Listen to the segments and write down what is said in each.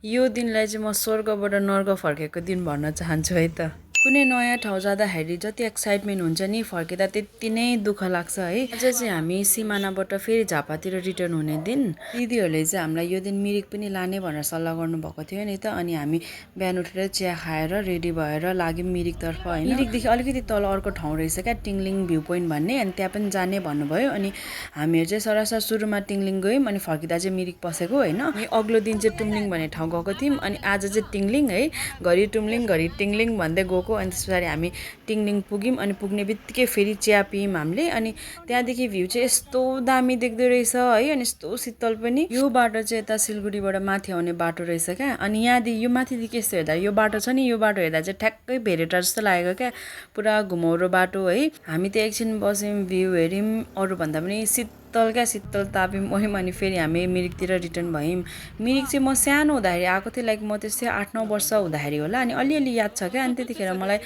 यो दिनलाई चाहिँ म स्वर्गबाट नर्क फर्केको दिन भन्न चाहन्छु है त। कुनै नयाँ ठाउँ जाँदाखेरि जति एक्साइटमेन्ट हुन्छ नि फर्किँदा त्यति नै दुःख लाग्छ है। आज चाहिँ हामी सिमानाबाट फेरि झापातिर रिटर्न हुने दिन दिदीहरूले चाहिँ हामीलाई यो दिन मिरिक पनि लाने भनेर सल्लाह गर्नुभएको थियो नि त। अनि हामी बिहान उठेर चिया खाएर रेडी भएर लाग्यौँ मिरिकतर्फ होइन। मिरिकदेखि अलिकति तल अर्को ठाउँ रहेछ क्या, टिङलिङ भ्यू पोइन्ट भन्ने, अनि त्यहाँ पनि जाने भन्नुभयो। अनि हामीहरू चाहिँ सरासर सुरुमा टिङलिङ गयौँ, अनि फर्किँदा चाहिँ मिरिक पसेको होइन। अनि अग्लो दिन चाहिँ टुम्लिङ भन्ने ठाउँ गएको थियौँ, अनि आज चाहिँ टिङलिङ है। घरि टुम्लिङ घरि टिङलिङ भन्दै गएको। अनि त्यस पछाडि हामी टिङलिङ पुग्यौँ, अनि पुग्ने बित्तिकै फेरि चिया पियौँ हामीले। अनि त्यहाँदेखि भ्यू चाहिँ यस्तो दामी देख्दो रहेछ है, अनि यस्तो शीतल पनि। यो बाटो चाहिँ यता सिलगढीबाट माथि आउने बाटो रहेछ क्या। अनि यहाँदेखि यो माथिदेखि यस्तो हेर्दा यो बाटो छ नि, यो बाटो हेर्दा चाहिँ ठ्याक्कै भेरेटा जस्तो लागेको क्या, पुरा घुमाउरो बाटो है। हामी त्यहाँ एकछिन बस्यौँ, भ्यू हेऱ्यौँ, अरूभन्दा पनि शीतल क्या, शीतल ताप्यौँ ओह्यौँ। अनि फेरि हामी मिरिकतिर रिटर्न भयौँ। मिरिक चाहिँ म सानो हुँदाखेरि आएको थिएँ, लाइक म त्यस्तै 8-9 वर्ष हुँदाखेरि होला। अनि अलिअलि याद छ क्या। अनि त्यतिखेर मलाई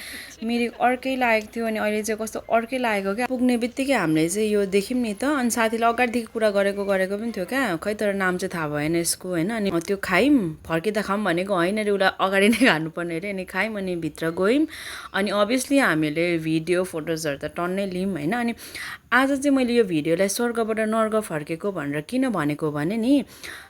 मिरिक अर्कै लागेको थियो, अनि अहिले चाहिँ कस्तो अर्कै लागेको क्या। पुग्ने बित्तिकै हामीले चाहिँ यो देख्यौँ नि त। अनि साथीले अगाडिदेखि कुरा गरेको पनि थियो क्या, खै तर नाम चाहिँ थाहा भएन यसको होइन। अनि त्यो खायौँ, फर्किँदा खाऊँ भनेको होइन रे, उसलाई अगाडि नै खानुपर्ने अरे। अनि खायौँ, अनि भित्र गयौँ। अनि अभियसली हामीले भिडियो फोटोजहरू त टन्नै लियौँ होइन। अनि आज चाहिँ मैले यो भिडियोलाई स्वर्गबाट नर्क फर्केको भनेर किन भनेको भने नि,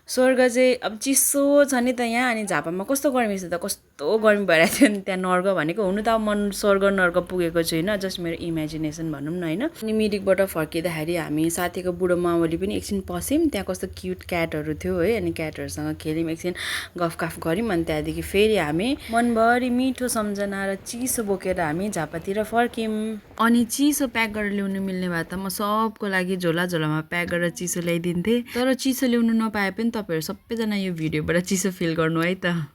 स्वर्ग चाहिँ अब चिसो छ नि त यहाँ, अनि झापामा कस्तो गर्मी छ त, कस्तो गर्मी भइरहेको थियो नि त्यहाँ नर्क भनेको। हुनु त अब म स्वर्ग नर्क पुगेको छुइनँ, जस्ट मेरो इमेजिनेसन भनौँ न होइन। अनि मिरिकबाट फर्किँदाखेरि हामी साथीको बुढो मावली पनि एकछिन पस्यौँ, त्यहाँ कस्तो क्युट क्याटहरू थियो है। अनि क्याटहरूसँग खेल्यौँ, एकछिन गफकाफ गऱ्यौँ। अनि त्यहाँदेखि फेरि हामी मनभरि मिठो सम्झना र चिसो बोकेर हामी झापातिर फर्क्यौँ। अनि चिसो प्याक गरेर ल्याउनु मिल्ने भए त म सबको लागि झोला झोलामा प्याक गरेर चिसो ल्याइदिन्थेँ। तर चिसो ल्याउनु नपाए पनि तपाईँहरू सबैजना यो भिडियोबाट चिसो फिल गर्नु है त।